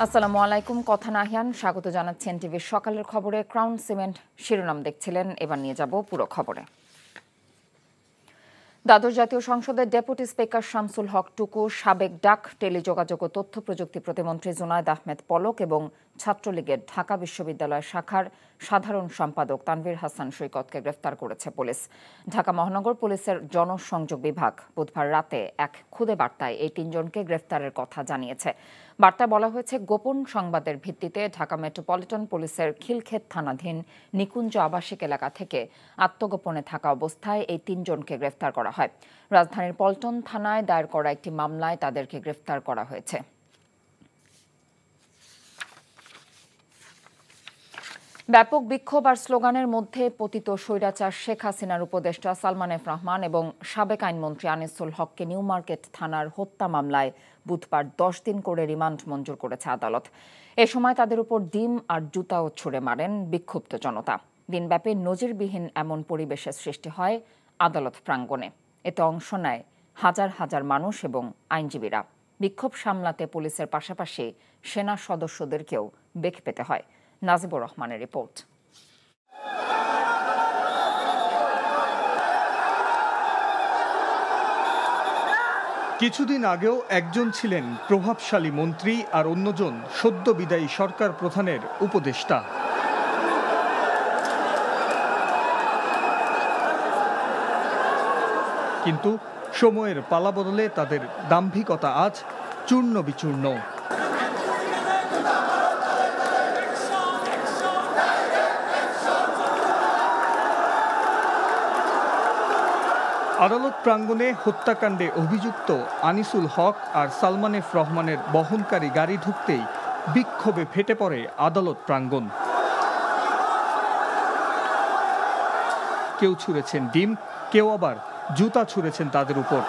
আসসালামু আলাইকুম। কথা নাহিয়ান স্বাগত জানাচ্ছেন টিভির সকালের খবরে। ক্রাউন সিমেন্ট শিরোনাম দেখছিলেন, এবার নিয়ে যাব পুরো খবরে। দ্বাদশ জাতীয় সংসদের ডেপুটি স্পিকার শামসুল হক টুকু, সাবেক ডাক, টেলিযোগাযোগ ও তথ্য প্রযুক্তি প্রতিমন্ত্রী জুনায়েদ আহমেদ পলক এবং ছাত্রলীগের ঢাকা বিশ্ববিদ্যালয় শাখার সাধারণ সম্পাদক তানভীর হাসান সৈকতকে গ্রেফতার করেছে পুলিশ। ঢাকা মহানগর পুলিশের জনসংযোগ বিভাগ বুধবার রাতে এক খুদে বার্তায় এই তিনজনকে গ্রেফতারের কথা জানিয়েছে। বার্তায় বলা হয়েছে, গোপন সংবাদের ভিত্তিতে ঢাকা মেট্রোপলিটন পুলিশের খিলক্ষেত থানাধীন নিকুঞ্জ আবাসিক এলাকা থেকে আত্মগোপনে থাকা অবস্থায় এই তিনজনকে গ্রেফতার করা হয়। রাজধানীর পল্টন থানায় দায়ের করা একটি মামলায় তাদেরকে গ্রেফতার করা হয়েছে। ব্যাপক বিক্ষোভ আর স্লোগানের মধ্যে পতিত স্বৈরাচার শেখ হাসিনার উপদেষ্টা সালমান এফ রহমান এবং সাবেক আইনমন্ত্রী আনিসুল হককে নিউ মার্কেট থানার হত্যা মামলায় বুধবার 10 দিন করে রিমান্ড মঞ্জুর করেছে আদালত। এ সময় তাদের উপর ডিম আর জুতাও ছুড়ে মারেন বিক্ষুব্ধ জনতা। দিনব্যাপী নজিরবিহীন এমন পরিবেশের সৃষ্টি হয় আদালত প্রাঙ্গণে। এতে অংশ নেয় হাজার হাজার মানুষ এবং আইনজীবীরা। বিক্ষোভ সামলাতে পুলিশের পাশাপাশি সেনা সদস্যদেরকেও বেগ পেতে হয়। নাজিবুর রহমানের রিপোর্ট। কিছুদিন আগেও একজন ছিলেন প্রভাবশালী মন্ত্রী আর অন্যজন সদ্য বিদায়ী সরকার প্রধানের উপদেষ্টা। কিন্তু সময়ের পালাবদলে তাদের দাম্ভিকতা আজ চূর্ণ বিচূর্ণ। আদালত প্রাঙ্গণে হত্যাকাণ্ডে অভিযুক্ত আনিসুল হক আর সালমান এফ রহমানের বহনকারী গাড়ি ঢুকতেই বিক্ষোভে ফেটে পড়ে আদালত প্রাঙ্গণ। কেউ ছুঁড়েছেন ডিম, কেউ আবার জুতা ছুঁড়েছেন তাদের উপর।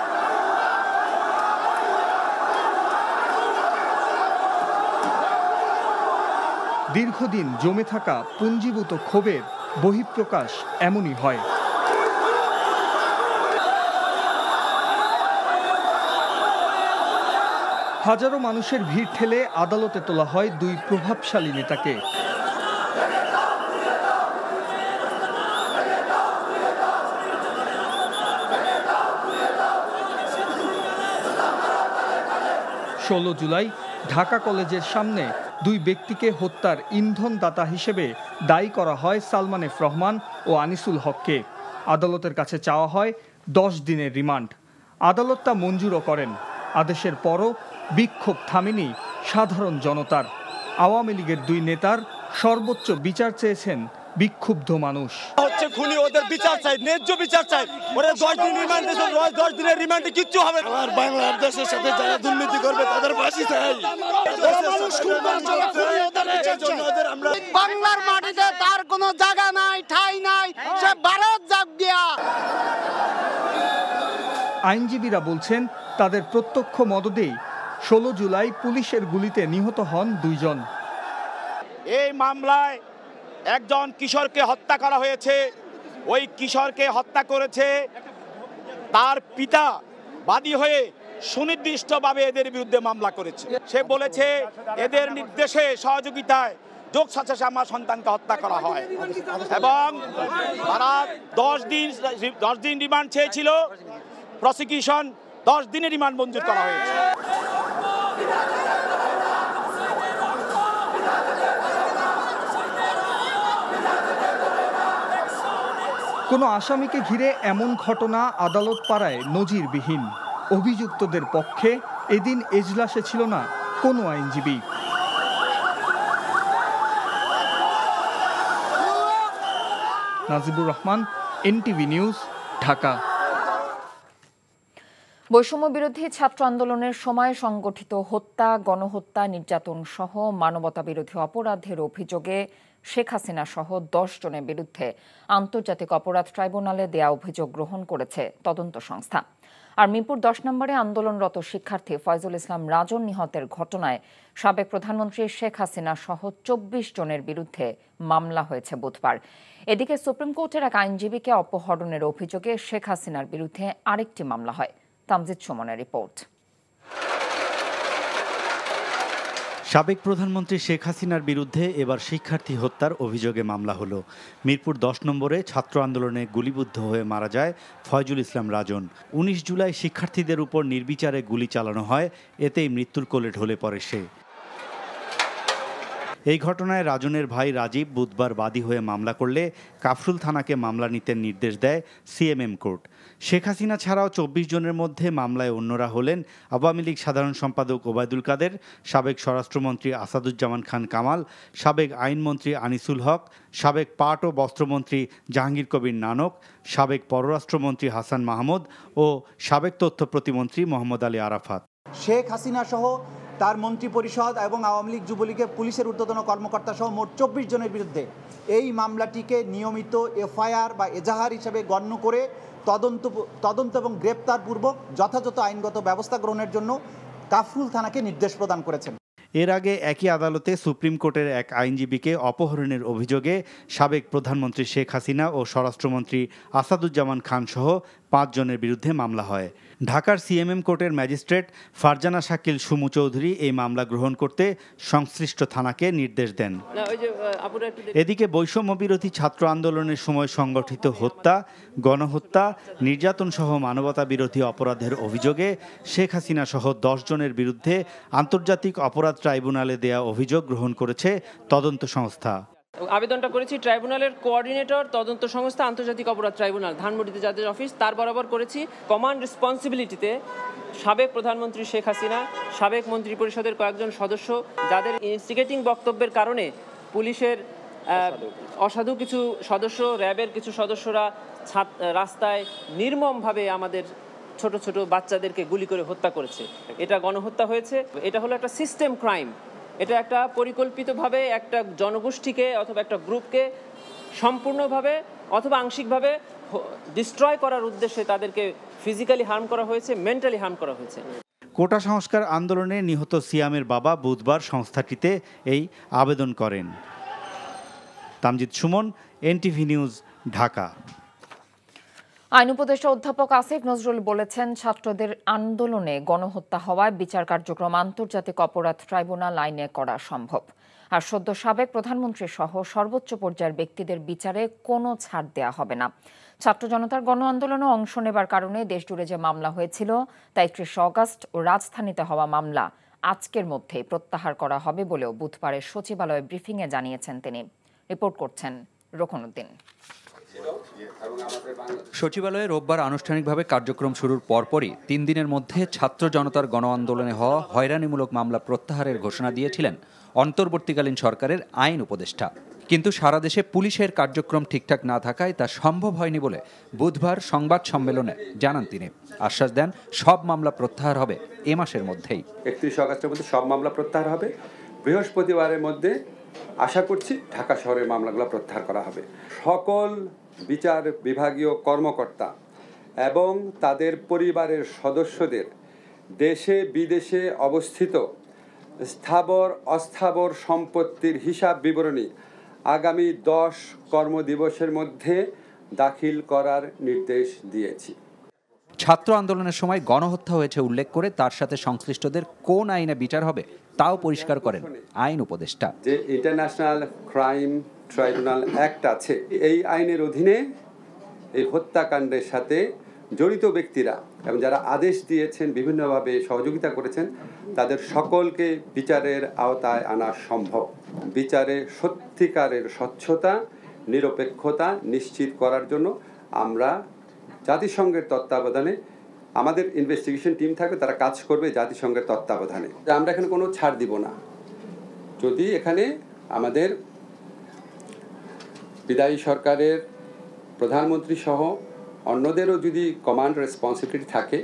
দীর্ঘদিন জমে থাকা পুঞ্জীভূত ক্ষোভের বহিঃপ্রকাশ এমনই হয়। হাজারো মানুষের ভিড় ঠেলে আদালতে তোলা হয় দুই প্রভাবশালী নেতাকে। ষোলো জুলাই ঢাকা কলেজের সামনে দুই ব্যক্তিকে হত্যার ইন্ধনদাতা হিসেবে দায়ী করা হয় সালমান এফ রহমান ও আনিসুল হককে। আদালতের কাছে চাওয়া হয় 10 দিনের রিমান্ড। আদালত তা মঞ্জুরও করেন। আদেশের পরও বিক্ষোভ থামেনি সাধারণ জনতার। আওয়ামী লীগের দুই নেতার সর্বোচ্চ বিচার চেয়েছেন বিক্ষুব্ধ মানুষ। হচ্ছে খুনি, ওদের বিচার চাই, ন্যায্য বিচার চাই। ওরা 10 দিন রিমান্ড দিয়েছে, 10 দিনের রিমান্ডে কিচ্ছু হবে না। আর বাংলাদেশের সাথে যারা দুর্নীতি করবে তাদের ফাঁসি চাই। বাংলার মাটিতে তার কোনো জায়গা নাই, ঠাঁই নাই, সে ভারত যাক গিয়া। আইনজীবীরা বলছেন, তাদের প্রত্যক্ষ মদদেই 16 জুলাই পুলিশের গুলিতে নিহত হন দুইজন। এই মামলায় একজন কিশোরকে হত্যা করা হয়েছে। ওই কিশোরকে হত্যা করেছে তার পিতা বাদী হয়ে সুনির্দিষ্টভাবে এদের বিরুদ্ধে মামলা করেছে। সে বলেছে এদের নির্দেশে সহযোগিতায় যোগসাজশে আমার সন্তানকে হত্যা করা হয় এবং তারা 10 দিন রিমান্ড চেয়েছিল। প্রসিকিউশন 10 দিনের রিমান্ড মঞ্জুর করা হয়েছে। কোনো আসামিকে ঘিরে এমন ঘটনা আদালত পাড়ায় নজিরবিহীন। অভিযুক্তদের পক্ষে এদিন এজলাসে ছিল না কোনো আইনজীবী। Najibur Rahman, NTV news, Dhaka. বৈষম্য বিরোধী ছাত্র আন্দোলনের সময় সংগঠিত হত্যা, গণহত্যা, নির্যাতন সহ মানবতা বিরোধী অপরাধের অভিযোগে শেখ হাসিনা সহ 10 জনের বিরুদ্ধে আন্তর্জাতিক অপরাধ ট্রাইব্যুনালে দেয়া অভিযোগ গ্রহণ করেছে তদন্ত সংস্থা। আর মিরপুর 10 নম্বরে আন্দোলনরত শিক্ষার্থী ফয়জুল ইসলাম রাজন নিহতের ঘটনায় সাবেক প্রধানমন্ত্রী শেখ হাসিনা সহ 24 জনের বিরুদ্ধে মামলা হয়েছে বুধবার। এদিকে সুপ্রিম কোর্টের এক আইনজীবীকে অপহরণের অভিযোগে শেখ হাসিনার বিরুদ্ধে আরেকটি মামলা হয়। তামজিদ সুমনের রিপোর্ট। সাবেক প্রধানমন্ত্রী শেখ হাসিনার বিরুদ্ধে এবার শিক্ষার্থী হত্যার অভিযোগে মামলা হলো। মিরপুর 10 নম্বরে ছাত্র আন্দোলনে গুলিবিদ্ধ হয়ে মারা যায় ফয়জুল ইসলাম রাজন। 19 জুলাই শিক্ষার্থীদের উপর নির্বিচারে গুলি চালানো হয়, এতেই মৃত্যুর কোলে ঢলে পড়ে সে। এই ঘটনায় রাজনের ভাই রাজীব বুধবার বাদী হয়ে মামলা করলে কাফরুল থানাকে মামলা নিতে নির্দেশ দেয় সিএমএম কোর্ট। শেখ হাসিনা ছাড়াও 24 জনের মধ্যে মামলায় অন্যরা হলেন আওয়ামী লীগ সাধারণ সম্পাদক ওবায়দুল কাদের, সাবেক স্বরাষ্ট্রমন্ত্রী আসাদুজ্জামান খান কামাল, সাবেক আইনমন্ত্রী আনিসুল হক, সাবেক পাট ও বস্ত্রমন্ত্রী জাহাঙ্গীর কবির নানক, সাবেক পররাষ্ট্রমন্ত্রী হাসান মাহমুদ ও সাবেক তথ্য প্রতিমন্ত্রী মোহাম্মদ আলী আরাফাত। শেখ হাসিনা সহ তার মন্ত্রী পরিষদ এবং আওয়ামী লীগ যুবলীগের পুলিশের ঊর্ধ্বতন কর্মকর্তা সহ মোট 24 জনের বিরুদ্ধে এই মামলাটিকে নিয়মিত এফআইআর বা এজাহার হিসেবে গণ্য করে তদন্ত এবং গ্রেপ্তারপূর্বক যথাযথ আইনগত ব্যবস্থা গ্রহণের জন্য কাফরুল থানাকে নির্দেশ প্রদান করেছেন। এর আগে একই আদালতে সুপ্রিম কোর্টের এক আইনজীবীকে অপহরণের অভিযোগে সাবেক প্রধানমন্ত্রী শেখ হাসিনা ও স্বরাষ্ট্রমন্ত্রী আসাদুজ্জামান খান সহ 5 জনের বিরুদ্ধে মামলা হয়। ঢাকার সিএমএম কোর্টের ম্যাজিস্ট্রেট ফারজানা শাকিল সুমু চৌধুরী এই মামলা গ্রহণ করতে সংশ্লিষ্ট থানাকে নির্দেশ দেন। এদিকে বৈষম্য বিরোধী ছাত্র আন্দোলনের সময় সংগঠিত হত্যা, গণহত্যা, নির্যাতন সহ মানবতা বিরোধী অপরাধের অভিযোগে শেখ হাসিনা সহ 10 জনের বিরুদ্ধে আন্তর্জাতিক অপরাধ ট্রাইব্যুনালে দেয়া অভিযোগ গ্রহণ করেছে তদন্ত সংস্থা। আবেদনটা করেছি ট্রাইব্যুনালের কোঅর্ডিনেটর তদন্ত সংস্থা আন্তর্জাতিক অপরাধ ট্রাইব্যুনাল ধানমন্ডিতে যাদের অফিস তার বরাবর করেছি। কমান্ড রেসপন্সিবিলিটিতে সাবেক প্রধানমন্ত্রী শেখ হাসিনা, সাবেক মন্ত্রী পরিষদের কয়েকজন সদস্য যাদের ইনস্টিগেটিং বক্তব্যের কারণে পুলিশের অসাধু কিছু সদস্য, র্যাবের কিছু সদস্যরা রাস্তায় নির্মমভাবে আমাদের ছোট ছোট বাচ্চাদেরকে গুলি করে হত্যা করেছে। এটা গণহত্যা হয়েছে। এটা হলো একটা সিস্টেম ক্রাইম। এটা একটা পরিকল্পিতভাবে একটা জনগোষ্ঠীকে অথবা একটা গ্রুপকে সম্পূর্ণভাবে অথবা আংশিকভাবে ডিস্ট্রয় করার উদ্দেশ্যে তাদেরকে ফিজিক্যালি হার্ম করা হয়েছে, মেন্টালি হার্ম করা হয়েছে। কোটা সংস্কার আন্দোলনে নিহত সিয়ামের বাবা বুধবার সংস্থাটিতে এই আবেদন করেন। Tamjid Suman, NTV news, Dhaka. আইন উপদেষ্টা অধ্যাপক আসিফ নজরুল বলেছেন, ছাত্রদের আন্দোলনে গণহত্যা হওয়ায় বিচার কার্যক্রম আন্তর্জাতিক অপরাধ ট্রাইব্যুনাল আইনে করা সম্ভব। আর সদ্য সাবেক প্রধানমন্ত্রী সহ সর্বোচ্চ পর্যায়ের ব্যক্তিদের বিচারে কোনো ছাড় দেয়া হবে না। ছাত্র জনতার গণ আন্দোলনে অংশ নেবার কারণে দেশজুড়ে যে মামলা হয়েছিল তা 31 অগস্ট ও রাজধানীতে হওয়া মামলা আজকের মধ্যেই প্রত্যাহার করা হবে বলেও বুধবারের সচিবালয় ব্রিফিংয়ে জানিয়েছেন তিনি। রিপোর্ট করছেন রোকনউদ্দিন। সচিবালয়ে রোববার আনুষ্ঠানিকভাবে কার্যক্রম শুরুর পরপরই 3 দিনের মধ্যে ছাত্র জনতার গণ আন্দোলনে হওয়া হয়রানিমূলক মামলা প্রত্যাহারের ঘোষণা দিয়েছিলেন অন্তর্বর্তীকালীন সরকারের আইন উপদেষ্টা। কিন্তু সারা দেশে পুলিশের কার্যক্রম ঠিকঠাক না থাকায় তা সম্ভব হয়নি বলে বুধবার সংবাদ সম্মেলনে জানান তিনি। আশ্বাস দেন সব মামলা প্রত্যাহার হবে এ মাসের মধ্যেই। 31 অগস্টের মধ্যে সব মামলা প্রত্যাহার হবে। বৃহস্পতিবারের মধ্যে আশা করছি ঢাকা শহরের মামলাগুলো প্রত্যাহার করা হবে। সকল বিচার বিভাগীয় কর্মকর্তা এবং তাদের পরিবারের সদস্যদের দেশে বিদেশে অবস্থিত স্থাবর অস্থাবর সম্পত্তির হিসাব বিবরণী আগামী 10 কর্মদিবসের মধ্যে দাখিল করার নির্দেশ দিয়েছি। ছাত্র আন্দোলনের সময় গণহত্যা হয়েছে উল্লেখ করে তার সাথে সংশ্লিষ্টদের কোন আইনে বিচার হবে তাও পরিষ্কার করেন আইন উপদেষ্টা। যে ইন্টারন্যাশনাল ক্রাইম ট্রাইব্যুনাল অ্যাক্ট আছে, এই আইনের অধীনে এই হত্যাকাণ্ডের সাথে জড়িত ব্যক্তিরা এবং যারা আদেশ দিয়েছেন, বিভিন্নভাবে সহযোগিতা করেছেন, তাদের সকলকে বিচারের আওতায় আনা সম্ভব। বিচারে সত্যিকারের স্বচ্ছতা, নিরপেক্ষতা নিশ্চিত করার জন্য আমরা জাতিসংঘের তত্ত্বাবধানে আমাদের ইনভেস্টিগেশন টিম থাকবে, তারা কাজ করবে জাতিসংঘের তত্ত্বাবধানে। আমরা এখানে কোনো ছাড় দিব না। যদি এখানে আমাদের বিদায়ী সরকারের প্রধানমন্ত্রী সহ অন্যদেরও যদি কমান্ড রেসপন্সিবিলিটি থাকে,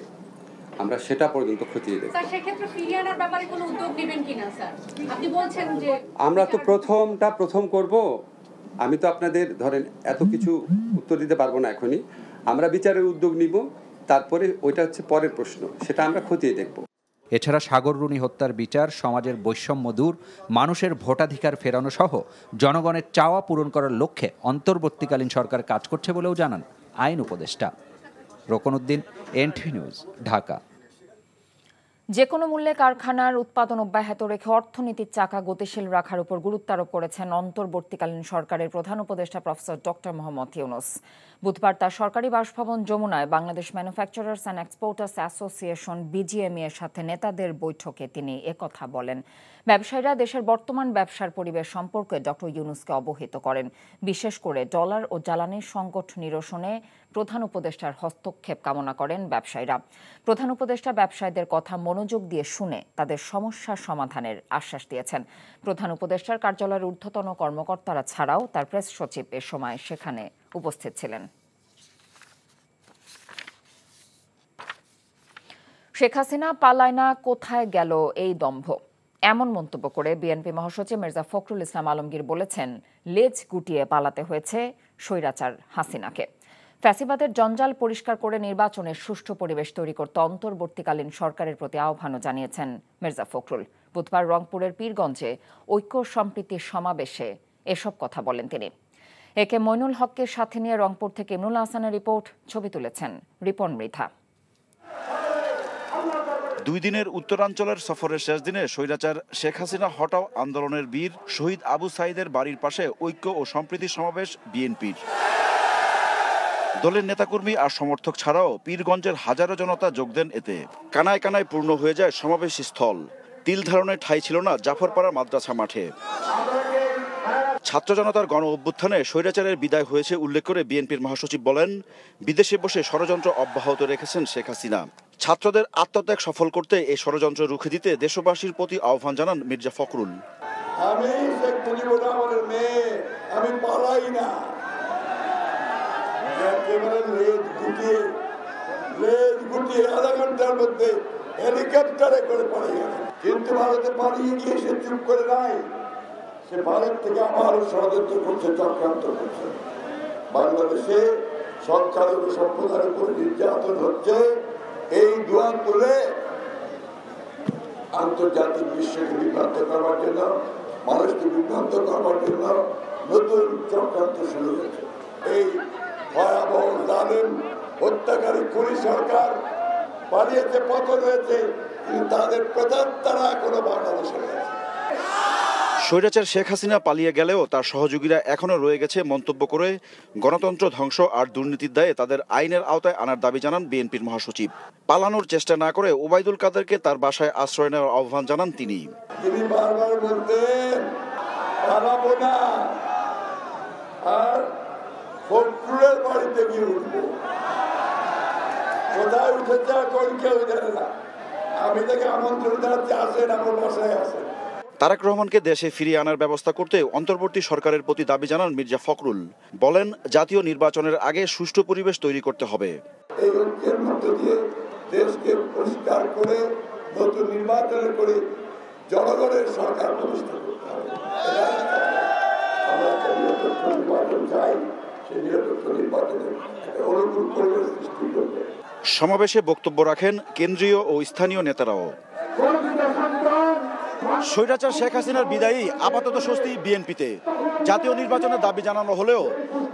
আমরা সেটা পর্যন্ত খতিয়ে দেব। আমরা তো প্রথম করব। আমি তো আপনাদের ধরেন এত কিছু উত্তর দিতে পারবো না এখনই। আমরা বিচারের উদ্যোগ নিব, তারপরে ওইটা হচ্ছে পরের প্রশ্ন, সেটা আমরা খতিয়ে দেখব। এছাড়া সাগররুনি হত্যার বিচার, সমাজের বৈষম্য দূর, মানুষের ভোটাধিকার ফেরানো সহ জনগণের চাওয়া পূরণ করার লক্ষ্যে অন্তর্বর্তীকালীন সরকার কাজ করছে বলেও জানান আইন উপদেষ্টা। Rokonuddin, NTV news, Dhaka. যে কোনো মূল্যে কারখানার উৎপাদন অব্যাহত রেখে অর্থনীতির চাকা গতিশীল রাখার উপর গুরুত্ব আরোপ করেছেন অন্তর্বর্তীকালীন সরকারের প্রধান উপদেষ্টা প্রফেসর ডক্টর মোহাম্মদ ইউনূস। বুধবার তার সরকারি বাসভবন যমুনায় Bangladesh manufacturers and exporters association BGME এর সাথে নেতাদের বৈঠকে তিনি একথা বলেন। ব্যবসায়ীরা দেশের বর্তমান ব্যবসার পরিবেশ সম্পর্কে ডক্টর ইউনূসকে অবহিত করেন। বিশেষ করে ডলার ও জ্বালানির সংকট নিরসনে প্রধান উপদেষ্টার হস্তক্ষেপ কামনা করেন ব্যবসায়ীরা। প্রধান উপদেষ্টা ব্যবসায়ীদের কথা মনোযোগ দিয়ে শুনে তাদের সমস্যার সমাধানের আশ্বাস দিয়েছেন। প্রধান উপদেষ্টার কার্যালয়ের ঊর্ধ্বতন কর্মকর্তারা ছাড়াও তার প্রেস সচিব এ সময় সেখানে উপস্থিত ছিলেন। শেখ হাসিনা পালায় না, কোথায় গেল এই দম্ভ? এমন মন্তব্য করে বিএনপি মহাসচিব মির্জা ফখরুল ইসলাম আলমগীর বলেছেন, লেজ গুটিয়ে পালাতে হয়েছে স্বৈরাচার হাসিনাকে। ফ্যাসিবাদের জঞ্জাল পরিষ্কার করে নির্বাচনের সুষ্ঠু পরিবেশ তৈরি করতে অন্তর্বর্তীকালীন সরকারের প্রতি আহ্বানও জানিয়েছেন মির্জা ফখরুল। বুধবার রংপুরের পীরগঞ্জে ঐক্য সম্প্রীতির সমাবেশে এসব কথা বলেন তিনি। একে মইনুল হককে সাথে নিয়ে রংপুর থেকে ইমরুল হাসানের রিপোর্ট, ছবি তুলেছেন রিপন মৃধা। 2 দিনের উত্তরাঞ্চলের সফরের শেষ দিনে স্বৈরাচার শেখ হাসিনা হটাও আন্দোলনের বীর শহীদ আবু সাইদের বাড়ির পাশে ঐক্য ও সম্প্রীতি সমাবেশ বিএনপির। দলের নেতাকর্মী আর সমর্থক ছাড়াও পীরগঞ্জের হাজারো জনতা যোগ দেন এতে। কানায় কানায় পূর্ণ হয়ে যায় সমাবেশ স্থল। তিল ধারণের ঠাঁই ছিল না জাফরপাড়া মাদ্রাসা মাঠে। ছাত্র জনতার গণ অভ্যুত্থানে স্বৈরাচারের বিদায় হয়েছে উল্লেখ করে বিএনপির মহাসচিব বলেন, বিদেশে বসে ষড়যন্ত্র অব্যাহত রেখেছেন শেখ হাসিনা। ছাত্রদের আত্মত্যাগ সফল করতে এই ষড়যন্ত্র রুখে দিতে দেশবাসীর প্রতি আহ্বান জানান মির্জা ফখরুল। আমি শেখ মুজিবুর রহমানের মেয়ে, আমি পালাই না। লেজ গুটিয়ে আধা ঘন্টার মধ্যে হেলিকপ্টারে করে পালিয়ে গেছে। কিন্তু ভারতে পালিয়ে গিয়ে সে চুপ করে নাই। সে ভারত থেকে আবারও ষড়যন্ত্র করছে, চক্রান্ত করছে। বাংলাদেশে সরকার ও সম্প্রদায়ের উপর নির্যাতন হচ্ছে, এই দোয়া তুলে আন্তর্জাতিক বিশ্বকে বিভ্রান্ত করবার জন্য, মানুষকে বিভ্রান্ত করবার জন্য নতুন চক্রান্ত শুরু হয়েছে। এই ভয়াবহ জালেম হত্যাকারী খুনি সরকার পালিয়েছে, পতন হয়েছে, কিন্তু তাদের প্রেতাত্মারা এখনো বাংলাদেশে রয়েছে। স্বৈরাচার শেখ হাসিনা পালিয়ে গেলেও তার সহযোগীরা এখনও রয়ে গেছে মন্তব্য করে গণতন্ত্র ধ্বংস আর দুর্নীতির দায়ে তাদের আইনের আওতায় আনার দাবি জানান বিএনপির মহাসচিব। পালানোর চেষ্টা না করে ওবায়দুল কাদেরকে তার বাসায় আশ্রয় নেওয়ার আহ্বান জানান তিনি। তিনি বারবার বলতেন, পালাবো না, আর ফখরুলের বাড়িতে গিয়ে উঠবো। কোথায় উঠেছে এখন কেউ জানে না। আমি তাকে আমন্ত্রণ জানাচ্ছি, আসেন, আমার বাসায় আসেন। তারেক রহমানকে দেশে ফিরিয়ে আনার ব্যবস্থা করতে অন্তর্বর্তী সরকারের প্রতি দাবি জানান মির্জা ফখরুল। বলেন, জাতীয় নির্বাচনের আগে সুষ্ঠু পরিবেশ তৈরি করতে হবে। এই ঐক্যের মধ্য দিয়ে দেশকে পরিষ্কার করে নতুন নির্বাচন করে জনগণের সরকার প্রতিষ্ঠা করতে হবে। আমরা একটা নিরপেক্ষ নির্বাচন চাই, সেই নিরপেক্ষ নির্বাচনের একটা অনুকূল পরিবেশ সৃষ্টি করবে। সমাবেশে বক্তব্য রাখেন কেন্দ্রীয় ও স্থানীয় নেতারাও। স্বৈরাচার শেখ হাসিনার বিদায়ী আপাতত স্বস্তি বিএনপিতে। জাতীয় নির্বাচনের দাবি জানানো হলেও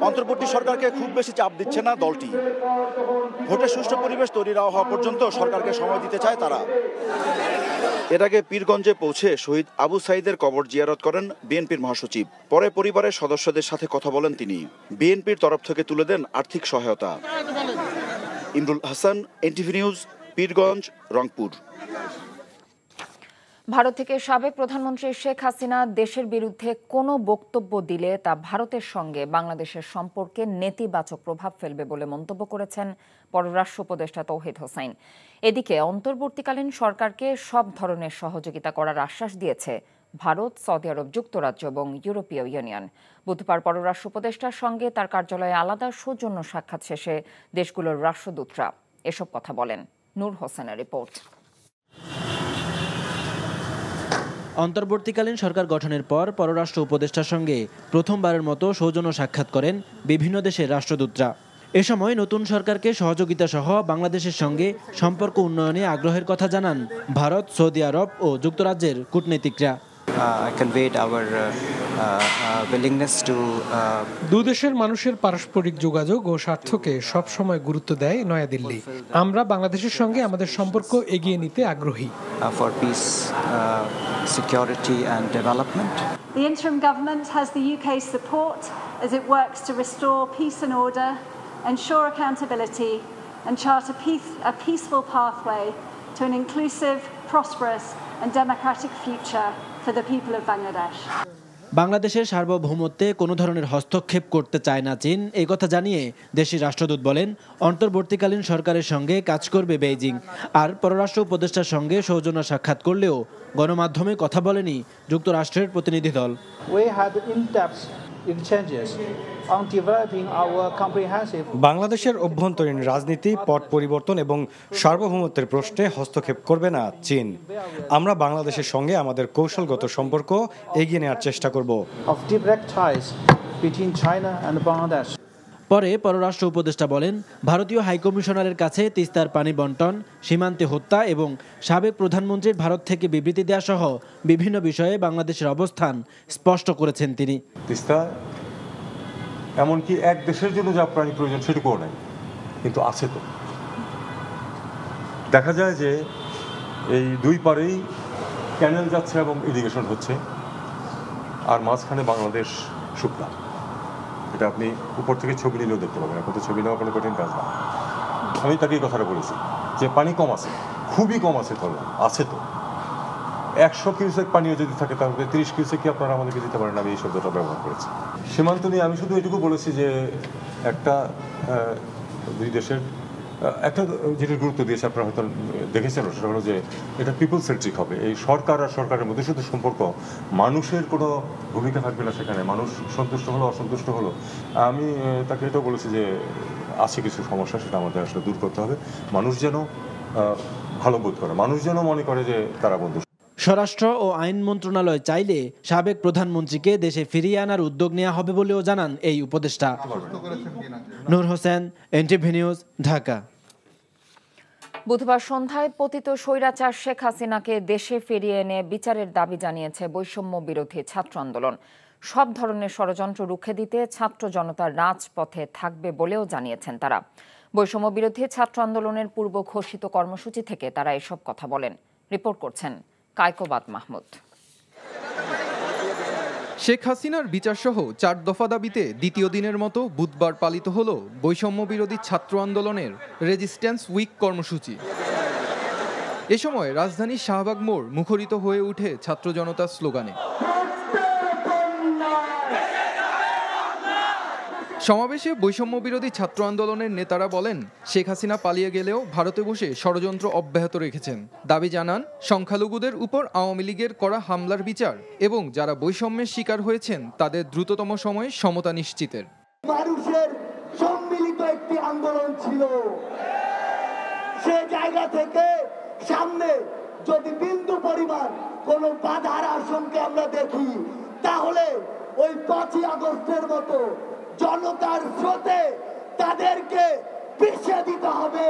অন্তর্বর্তী সরকারকে খুব বেশি চাপ দিচ্ছে না দলটি। ভোটের সুষ্ঠু পরিবেশ তৈরি না হওয়া পর্যন্ত সরকারকে সময় দিতে চায় তারা। এর আগে পীরগঞ্জে পৌঁছে শহীদ আবু সাইদের কবর জিয়ারত করেন বিএনপির মহাসচিব। পরে পরিবারের সদস্যদের সাথে কথা বলেন তিনি। বিএনপির তরফ থেকে তুলে দেন আর্থিক সহায়তা। Imrul Hasan, NTV news, Pirganj, Rangpur. ভারত থেকে সাবেক প্রধানমন্ত্রী শেখ হাসিনা দেশের বিরুদ্ধে কোনো বক্তব্য দিলে তা ভারতের সঙ্গে বাংলাদেশের সম্পর্কে নেতিবাচক প্রভাব ফেলবে বলে মন্তব্য করেছেন পররাষ্ট্র উপদেষ্টা তৌহিদ হোসাইন। এদিকে অন্তর্বর্তীকালীন সরকারকে সব ধরনের সহযোগিতা করার আশ্বাস দিয়েছে ভারত, সৌদি আরব, যুক্তরাজ্য এবং ইউরোপীয় ইউনিয়ন। বুধবার পররাষ্ট্র উপদেষ্টার সঙ্গে তার কার্যালয়ে আলাদা সৌজন্য সাক্ষাৎ শেষে দেশগুলোর রাষ্ট্রদূতরা এসব কথা বলেন। নূর হোসেনের রিপোর্ট। অন্তর্বর্তীকালীন সরকার গঠনের পর পররাষ্ট্র উপদেষ্টার সঙ্গে প্রথমবারের মতো সৌজন্য সাক্ষাৎ করেন বিভিন্ন দেশের রাষ্ট্রদূতরা। এ সময় নতুন সরকারকে সহযোগিতা সহ বাংলাদেশের সঙ্গে সম্পর্ক উন্নয়নে আগ্রহের কথা জানান ভারত, সৌদি আরব ও যুক্তরাজ্যের কূটনীতিকরা। I conveyed our দুদেশের মানুষের পারস্পরিক যোগাযোগ ও স্বার্থকে সবসময় গুরুত্ব দেয় নয়াদিল্লি। আমরা বাংলাদেশের সঙ্গে আমাদের সম্পর্ক এগিয়ে নিতে আগ্রহী। The interim government has the UK's support as it works to restore peace and order, ensure accountability, and chart a peaceful pathway to an inclusive, prosperous, and democratic future for the people of Bangladesh. বাংলাদেশের সার্বভৌমত্বে কোনো ধরনের হস্তক্ষেপ করতে চায় না চীন, এই কথা জানিয়ে দেশটির রাষ্ট্রদূত বলেন অন্তর্বর্তীকালীন সরকারের সঙ্গে কাজ করবে বেইজিং। আর পররাষ্ট্র উপদেষ্টার সঙ্গে সৌজন্য সাক্ষাৎ করলেও গণমাধ্যমে কথা বলেনি যুক্তরাষ্ট্রের প্রতিনিধি দল। বাংলাদেশের অভ্যন্তরীণ রাজনীতি, পট পরিবর্তন এবং সার্বভৌমত্বের প্রশ্নে হস্তক্ষেপ করবে না চীন। আমরা বাংলাদেশের সঙ্গে আমাদের কৌশলগত সম্পর্ক এগিয়ে নেওয়ার চেষ্টা করব। পরে পররাষ্ট্র উপদেষ্টা বলেন ভারতীয় হাইকমিশনারের কাছে তিস্তার পানি বন্টন, সীমান্তে হত্যা এবং সাবেক প্রধানমন্ত্রীর ভারত থেকে বিবৃতি দেওয়া সহ বিভিন্ন বিষয়ে বাংলাদেশের অবস্থান স্পষ্ট করেছেন তিনি। তিস্তা এমনকি এক দেশের জন্য যা পানি প্রয়োজন সেটুকুও নাই, কিন্তু আছে তো। দেখা যায় যে এই দুই পারেই ক্যানেল যাচ্ছে এবং ইরিগেশন হচ্ছে, আর মাঝখানে বাংলাদেশ শুকনা। এটা আপনি উপর থেকে ছবি নিলেও দেখতে পাবেন, এখন তো ছবি নেওয়া কোনো কঠিন কাজ না। আমি তাকে এই কথাটা বলেছি যে পানি কম আছে, খুবই কম আছে, ধরলাম আছে তো। 100 কিউসেক পানিও যদি থাকে তাহলে 30 কিউসেক কি আপনারা আমাদেরকে দিতে পারেন? আমি এই শব্দটা ব্যবহার করেছি। সীমান্ত নিয়ে আমি শুধু এটুকু বলেছি যে একটা দুই দেশের একটা যেটা গুরুত্ব দিয়েছে আপনারা হয়তো দেখেছেন, সেটা হলো যে এটা পিপল সেন্ট্রিক হবে। এই সরকার আর সরকারের মধ্যে শুধু সম্পর্ক, মানুষের কোনো ভূমিকা থাকবে না সেখানে। মানুষ সন্তুষ্ট হলো অসন্তুষ্ট হলো, আমি তাকে এটাও বলেছি যে আছে কিছু সমস্যা, সেটা আমাদের আসলে দূর করতে হবে। মানুষ যেন ভালো বোধ করে, মানুষ যেন মনে করে যে তারা বন্ধু। স্বরাষ্ট্র ও আইন মন্ত্রণালয় চাইলে সাবেক প্রধানমন্ত্রীকে দেশে ফিরিয়ে আনার উদ্যোগ নেওয়া হবে বলেও জানান এই উপদেষ্টা। নূর হোসেন, এনটিভি নিউজ, ঢাকা। বুধবার সন্ধ্যায় পতিত স্বৈরাচার শেখ হাসিনাকে দেশে ফিরিয়ে এনে বিচারের দাবি জানিয়েছে বৈষম্য বিরোধী ছাত্র আন্দোলন। সব ধরনের ষড়যন্ত্র রুখে দিতে ছাত্র জনতার রাজপথে থাকবে বলেও জানিয়েছেন তারা। বৈষম্য বিরোধী ছাত্র আন্দোলনের পূর্ব ঘোষিত কর্মসূচি থেকে তারা এসব কথা বলেন। রিপোর্ট করছেন কায়কোবাদ মাহমুদ। শেখ হাসিনার বিচারসহ 4 দফা দাবিতে দ্বিতীয় দিনের মতো বুধবার পালিত হল বৈষম্য বিরোধী ছাত্র আন্দোলনের রেজিস্ট্যান্স উইক কর্মসূচি। এ সময় রাজধানীর শাহবাগ মোড় মুখরিত হয়ে ওঠে ছাত্র জনতার স্লোগানে। সমাবেশে বৈষম্য বিরোধী ছাত্র আন্দোলনের নেতারা বলেন, শেখ হাসিনা পালিয়ে গেলেও ভারতে বসে ষড়যন্ত্র অব্যাহত রেখেছেন। দাবি জানান সংখ্যালঘুদের উপর আওয়ামী লীগের করা হামলার বিচার এবং যারা বৈষম্যের শিকার হয়েছেন তাদের দ্রুততম সময়ে সমতা নিশ্চিতের। মানুষের সম্মিলিত একটি আন্দোলন ছিল, সে জায়গা থেকে সামনে যদি বিন্দু পরিমাণ কোনো বাধার আশঙ্কা আমরা দেখি, তাহলে ওই 5ই আগস্টের মতো জনতার স্রোতে তাদেরকে পিছিয়ে দিতে হবে।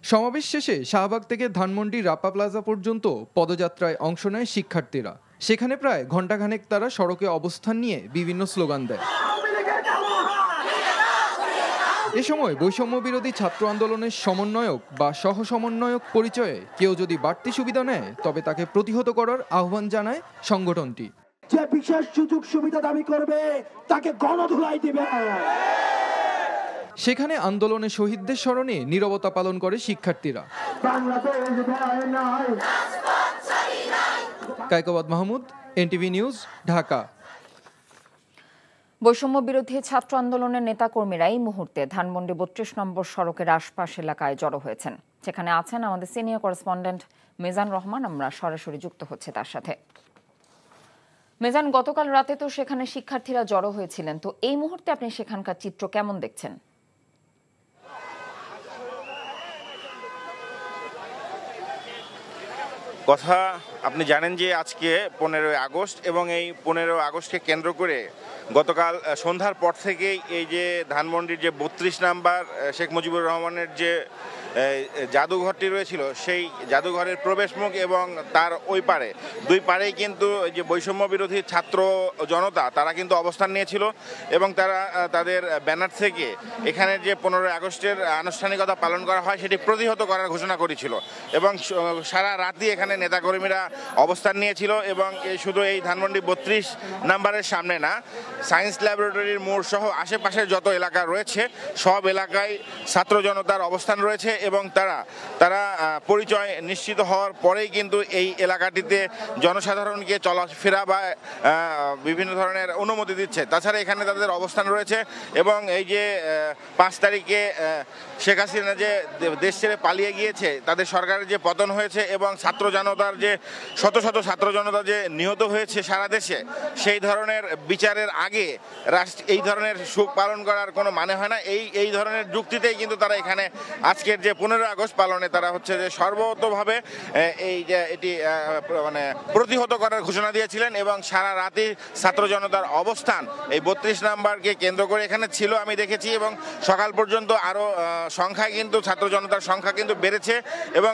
সমাবেশ শেষে শাহবাগ থেকে ধানমন্ডি রাপা প্লাজা পর্যন্ত পদযাত্রায় অংশ নেয় শিক্ষার্থীরা। সেখানে প্রায় ঘণ্টাখানেক তারা সড়কে অবস্থান নিয়ে বিভিন্ন স্লোগান দেয়। এ সময় বৈষম্য বিরোধী ছাত্র আন্দোলনের সমন্বয়ক বা সহ সমন্বয়ক পরিচয়ে কেউ যদি বাড়তি সুবিধা নেয় তবে তাকে প্রতিহত করার আহ্বান জানায় সংগঠনটি। যে বিশেষ সুযোগ সুবিধা দাবি করবে তাকে গণধুলাই দিবে। সেখানে আন্দোলনে শহীদদের স্মরণে নীরবতা পালন করে শিক্ষার্থীরা। Kaikobad Mahmud, NTV news, Dhaka. বৈষম্য বিরোধী ছাত্র আন্দোলনের নেতাকর্মীরা এই মুহূর্তে ধানমন্ডি 32 নম্বর সড়কের আশপাশ এলাকায় জড়ো হয়েছেন। সেখানে আছেন আমাদের সিনিয়র করেসপন্ডেন্ট মিজান রহমান। আমরা সরাসরি যুক্ত হচ্ছে তার সাথে। মিজান, গতকাল রাতে তো সেখানে শিক্ষার্থীরা জড়ো হয়েছিলেন, তো এই মুহূর্তে আপনি সেখানকার চিত্র কেমন দেখছেন? কথা আপনি জানেন যে আজকে 15ই আগস্ট এবং এই 15 আগস্টকে কেন্দ্র করে গতকাল সন্ধ্যার পর থেকেই এই যে ধানমন্ডির যে 32 নাম্বার শেখ মুজিবুর রহমানের যে জাদুঘরটি রয়েছিল সেই জাদুঘরের প্রবেশমুখ এবং তার ওই পারে দুই পারেই কিন্তু যে বৈষম্য বিরোধী ছাত্র জনতা তারা কিন্তু অবস্থান নিয়েছিল এবং তারা তাদের ব্যানার থেকে এখানে যে 15 আগস্টের আনুষ্ঠানিকতা পালন করা হয় সেটি প্রতিহত করার ঘোষণা করেছিল এবং সারা রাতই এখানে নেতাকর্মীরা অবস্থান নিয়েছিল এবং শুধু এই ধানমন্ডি 32 নাম্বারের সামনে না, সায়েন্স ল্যাবরেটরির মোড় সহ আশেপাশের যত এলাকা রয়েছে সব এলাকায় ছাত্র জনতার অবস্থান রয়েছে এবং তারা পরিচয় নিশ্চিত হওয়ার পরেই কিন্তু এই এলাকাটিতে জনসাধারণকে চলাফেরা বা বিভিন্ন ধরনের অনুমতি দিচ্ছে। তাছাড়া এখানে তাদের অবস্থান রয়েছে এবং এই যে 5 তারিখে শেখ হাসিনা যে দেশ ছেড়ে পালিয়ে গিয়েছে, তাদের সরকারের যে পতন হয়েছে এবং ছাত্র জনতার যে শত শত ছাত্র জনতা যে নিহত হয়েছে সারা দেশে, সেই ধরনের বিচারের আগে এই ধরনের শোক পালন করার কোনো মানে হয় না। এই ধরনের যুক্তিতেই কিন্তু তারা এখানে আজকের যে 15 আগস্ট পালনে তারা হচ্ছে যে সর্বতভাবে এই যে এটি মানে প্রতিহত করার ঘোষণা দিয়েছিলেন এবং সারা রাতে ছাত্র জনতার অবস্থান এই 32 নাম্বারকে কেন্দ্র করে এখানে ছিল আমি দেখেছি এবং সকাল পর্যন্ত আরও সংখ্যায় কিন্তু ছাত্র জনতার সংখ্যা কিন্তু বেড়েছে এবং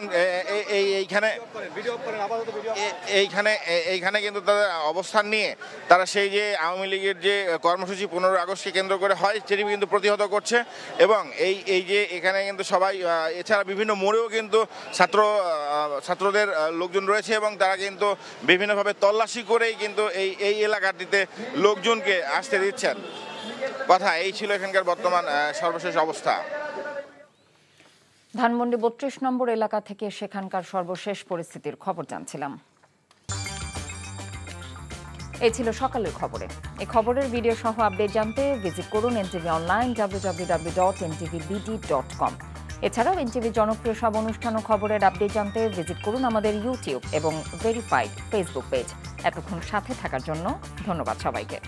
এইখানে কিন্তু তাদের অবস্থান নিয়ে তারা সেই যে আওয়ামী লীগের যে কর্মসূচি 15 আগস্টকে কেন্দ্র করে হয় সেটি কিন্তু প্রতিহত করছে এবং এই যে এখানে কিন্তু সবাই এছাড়া বিভিন্ন মোড়েও কিন্তু ছাত্রদের লোকজন রয়েছে এবং তারা কিন্তু বিভিন্নভাবে তল্লাশি করেই কিন্তু এই এলাকাটিতে লোকজনকে আসতে দিচ্ছেন। কথা এই ছিল এখানকার বর্তমান সর্বশেষ অবস্থা। ধানমন্ডি 32 নম্বর এলাকা থেকে সেখানকার সর্বশেষ পরিস্থিতির খবর জানছিলাম। এই ছিল সকালের খবরে। এই খবরের ভিডিও সহ আপডেট জানতে ভিজিট করুন এনটিভি অনলাইন www.ntvbd.com। এছাড়াও এনটিভির জনপ্রিয় সব অনুষ্ঠান ও খবরের আপডেট জানতে ভিজিট করুন আমাদের ইউটিউব এবং ভেরিফাইড ফেসবুক পেজ। এতক্ষণ সাথে থাকার জন্য ধন্যবাদ সবাইকে।